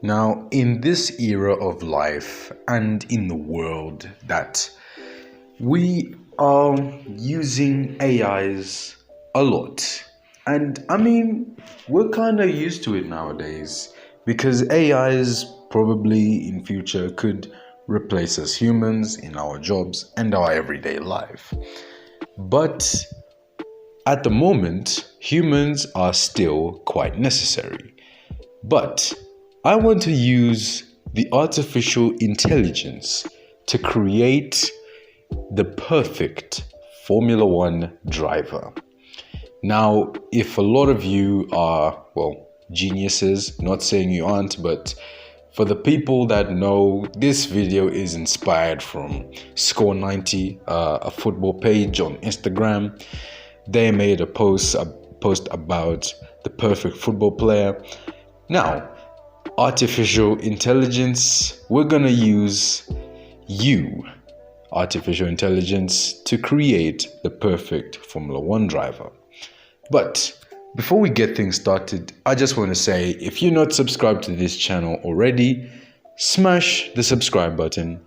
Now, in this era of life and in the world that we are using AIs a lot. And we're kind of used to it nowadays because AIs probably in future could replace us humans in our jobs and our everyday life. But at the moment, humans are still quite necessary. But I want to use the artificial intelligence to create the perfect Formula One driver. Now, if a lot of you are, geniuses, not saying you aren't, but for the people that know, this video is inspired from Score 90, a football page on Instagram. They made a post about the perfect football player. Now, artificial intelligence, we're gonna use artificial intelligence to create the perfect Formula One driver. But before we get things started, I just want to say, if you're not subscribed to this channel already, smash the subscribe button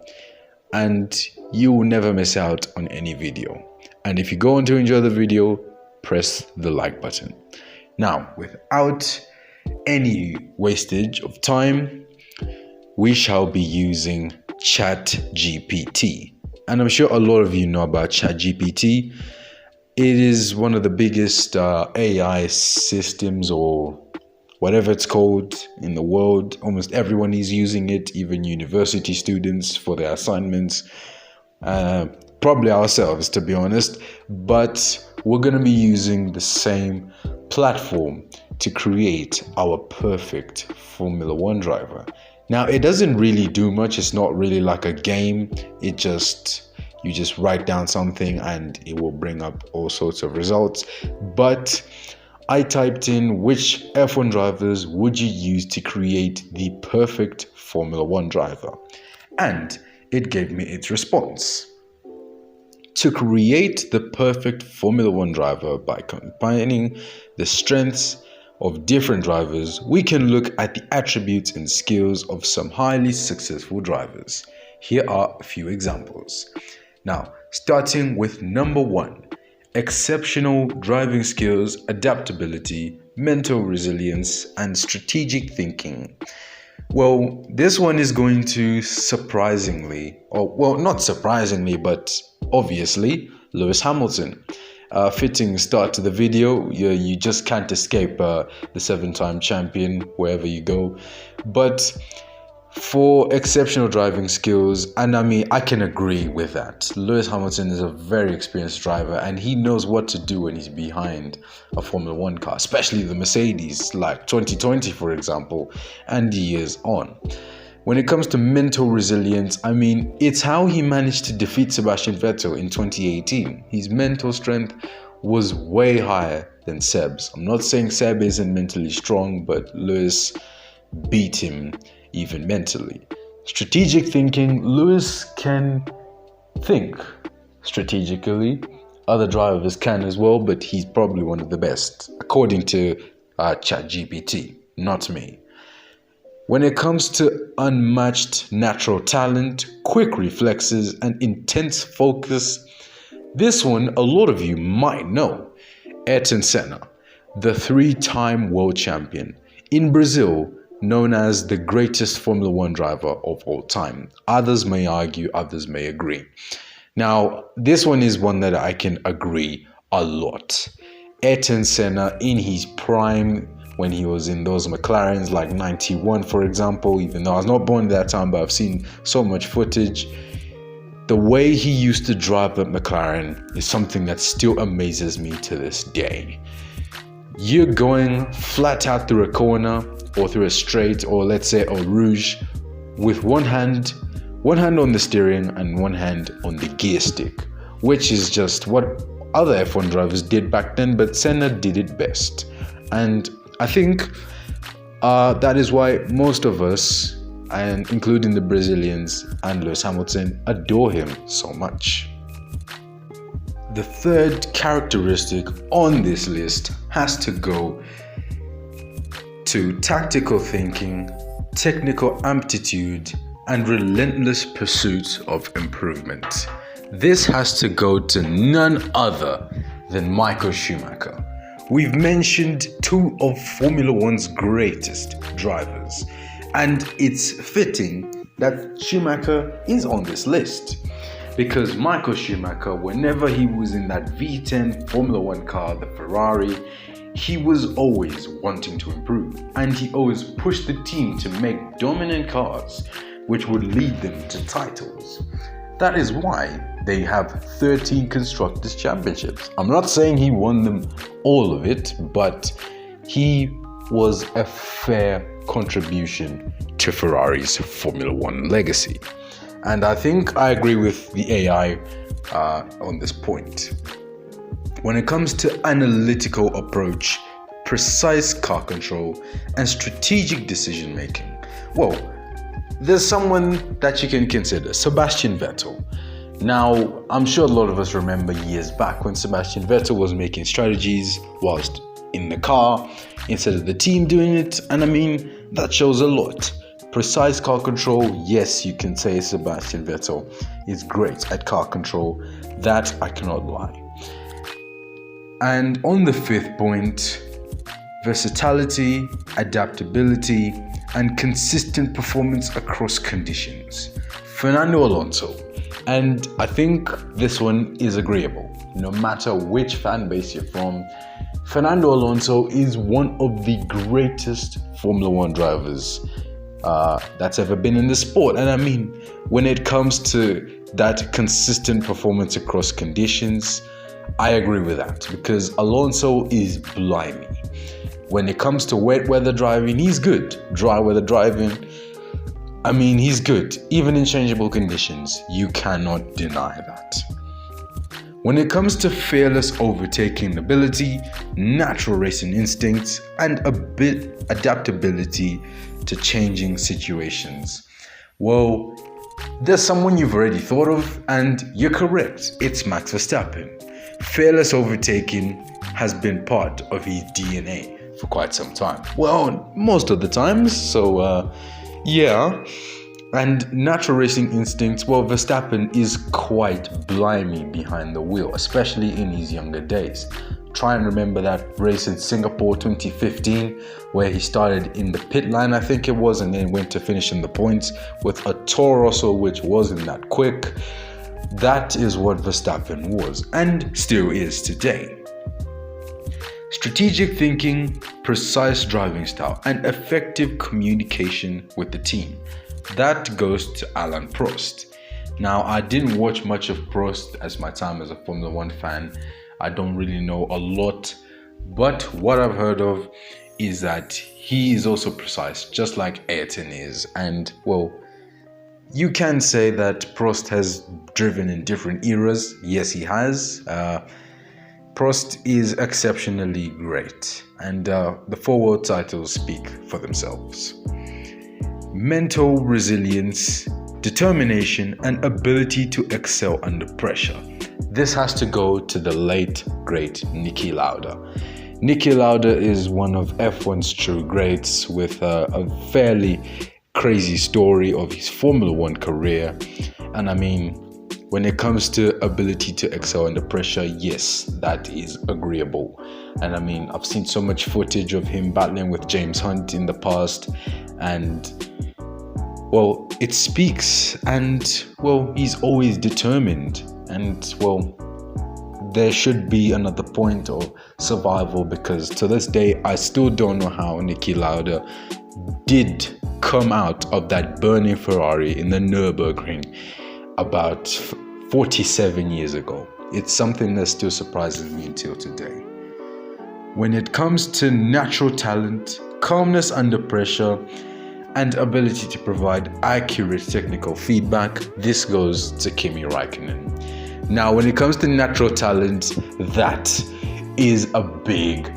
and you will never miss out on any video. And if you go on to enjoy the video, press the like button. Now, without any wastage of time, we shall be using ChatGPT. And I'm sure a lot of you know about ChatGPT. It is one of the biggest AI systems or whatever it's called in the world. Almost everyone is using it, even university students for their assignments. Probably ourselves, to be honest. But we're going to be using the same platform to create our perfect Formula One driver. Now, it doesn't really do much. It's not really like a game. You just write down something and it will bring up all sorts of results. But I typed in which F1 drivers would you use to create the perfect Formula One driver? And it gave me its response. To create the perfect Formula One driver by combining the strengths of different drivers, we can look at the attributes and skills of some highly successful drivers. Here are a few examples. Now, starting with number 1, exceptional driving skills, adaptability, mental resilience, and strategic thinking. Well, this one is going to not surprisingly, but obviously, Lewis Hamilton. Fitting start to the video. You just can't escape the 7-time champion wherever you go. But for exceptional driving skills, and I can agree with that. Lewis Hamilton is a very experienced driver and he knows what to do when he's behind a Formula One car, especially the Mercedes, like 2020, for example, and years on. When it comes to mental resilience, it's how he managed to defeat Sebastian Vettel in 2018. His mental strength was way higher than Seb's. I'm not saying Seb isn't mentally strong, but Lewis beat him even mentally. Strategic thinking, Lewis can think strategically. Other drivers can as well, but he's probably one of the best, according to ChatGPT, not me. When it comes to unmatched natural talent, quick reflexes, and intense focus, this one a lot of you might know. Ayrton Senna, the 3-time world champion. In Brazil, known as the greatest Formula One driver of all time. Others may argue, others may agree. Now, this one is one that I can agree a lot. Ayrton Senna in his prime, when he was in those McLarens like 91, for example, even though I was not born at that time, but I've seen so much footage. The way he used to drive at McLaren is something that still amazes me to this day. You're going flat out through a corner or through a straight, or let's say a rouge, with one hand on the steering and one hand on the gear stick, which is just what other F1 drivers did back then, but Senna did it best. And I think that is why most of us, and including the Brazilians and Lewis Hamilton, adore him so much. The third characteristic on this list has to go to tactical thinking technical aptitude, and relentless pursuit of improvement. This has to go to none other than Michael Schumacher. We've mentioned two of Formula One's greatest drivers, and it's fitting that Schumacher is on this list. Because Michael Schumacher, whenever he was in that V10 Formula One car, the Ferrari, he was always wanting to improve, and he always pushed the team to make dominant cars, which would lead them to titles. That is why they have 13 Constructors' Championships. I'm not saying he won them all of it, but he was a fair contribution to Ferrari's Formula One legacy. And I think I agree with the AI on this point. When it comes to analytical approach, precise car control, and strategic decision making, well, there's someone that you can consider, Sebastian Vettel. Now, I'm sure a lot of us remember years back when Sebastian Vettel was making strategies whilst in the car instead of the team doing it, and I mean, that shows a lot. Precise car control, yes, you can say Sebastian Vettel is great at car control. That I cannot lie. And on the fifth point, versatility, adaptability, and consistent performance across conditions. Fernando Alonso. And I think this one is agreeable. No matter which fan base you're from, Fernando Alonso is one of the greatest Formula One drivers that's ever been in the sport. And I mean, when it comes to that consistent performance across conditions, I agree with that, because Alonso is blimey. When it comes to wet weather driving, he's good. Dry weather driving, I mean, he's good. Even in changeable conditions, you cannot deny that. When it comes to fearless overtaking ability, natural racing instincts, and a bit adaptability to changing situations, well, there's someone you've already thought of, and you're correct. It's Max Verstappen. Fearless overtaking has been part of his DNA for quite some time. Well, most of the times, so yeah. And natural racing instincts, well, Verstappen is quite blimey behind the wheel, especially in his younger days. Try and remember that race in Singapore 2015, where he started in the pit line, I think it was, and then went to finish in the points with a Toro Rosso, which wasn't that quick. That is what Verstappen was, and still is today. Strategic thinking, precise driving style, and effective communication with the team. That goes to Alain Prost. Now, I didn't watch much of Prost as my time as a Formula One fan. I don't really know a lot, but what I've heard of is that he is also precise, just like Ayrton is. And, well, you can say that Prost has driven in different eras. Yes, he has. Prost is exceptionally great, and the 4 world titles speak for themselves. Mental resilience, determination, and ability to excel under pressure. This has to go to the late, great Niki Lauda. Niki Lauda is one of F1's true greats, with a fairly crazy story of his Formula One career. And I mean, when it comes to ability to excel under pressure, yes, that is agreeable. And I mean, I've seen so much footage of him battling with James Hunt in the past, and well, it speaks. And well, he's always determined, and well, there should be another point of survival, because to this day I still don't know how Niki Lauda did come out of that burning Ferrari in the Nürburgring about 47 years ago. It's something that still surprises me until today. When it comes to natural talent, calmness under pressure, and ability to provide accurate technical feedback, this goes to Kimi Räikkönen. Now, when it comes to natural talent, that is a big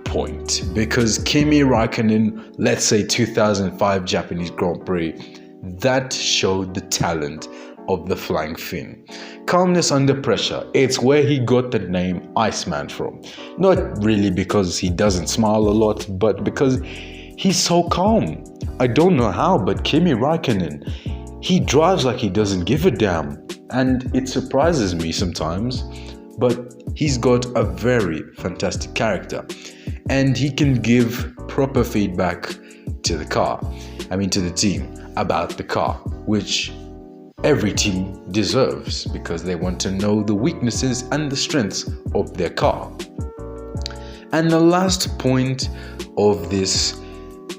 point, because Kimi Räikkönen, let's say 2005 Japanese Grand Prix, that showed the talent of the flying Finn. Calmness under pressure, it's where he got the name Iceman from. Not really because he doesn't smile a lot, but because he's so calm. I don't know how, but Kimi Raikkonen, he drives like he doesn't give a damn. And it surprises me sometimes, but he's got a very fantastic character. And he can give proper feedback to the team about the car, which every team deserves because they want to know the weaknesses and the strengths of their car. And the last point of this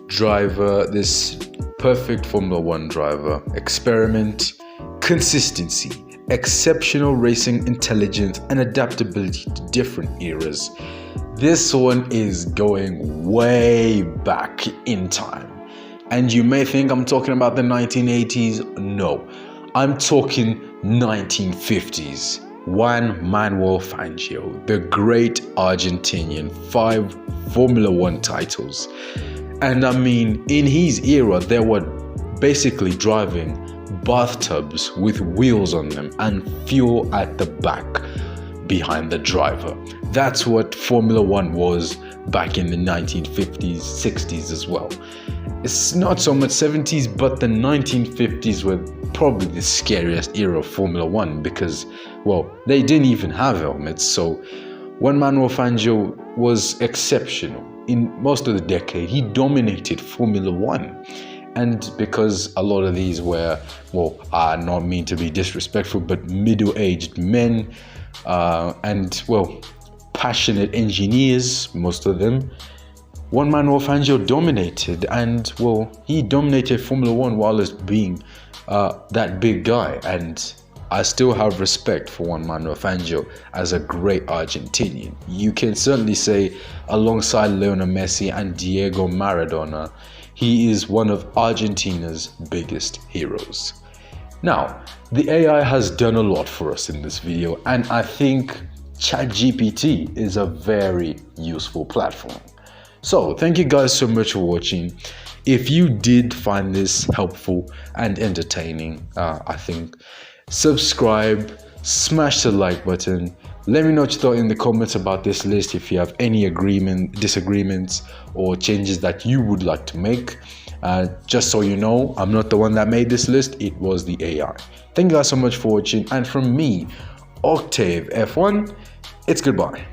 driver, this perfect Formula One driver experiment: consistency, exceptional racing intelligence, and adaptability to different eras. This one is going way back in time. And you may think I'm talking about the 1980s. No, I'm talking 1950s. Juan Manuel Fangio, the great Argentinian, 5 Formula One titles. And I mean, in his era, they were basically driving bathtubs with wheels on them and fuel at the back behind the driver. That's what Formula One was back in the 1950s, 60s as well. It's not so much 70s, but the 1950s were probably the scariest era of Formula One because, well, they didn't even have helmets. So Juan Manuel Fangio was exceptional. In most of the decade, he dominated Formula One. And because a lot of these were, are not meant to be disrespectful, but middle-aged men and, passionate engineers, most of them, Juan Manuel Fangio dominated, and he dominated Formula One while as being that big guy. And I still have respect for Juan Manuel Fangio as a great Argentinian. You can certainly say, alongside Lionel Messi and Diego Maradona, he is one of Argentina's biggest heroes. Now, the AI has done a lot for us in this video, and I think ChatGPT is a very useful platform. So thank you guys so much for watching. If you did find this helpful and entertaining, I think, subscribe, smash the like button. Let me know what you thought in the comments about this list. If you have any disagreements or changes that you would like to make. Just so you know, I'm not the one that made this list, it was the AI. Thank you guys so much for watching, and from me, Octave F1, it's goodbye.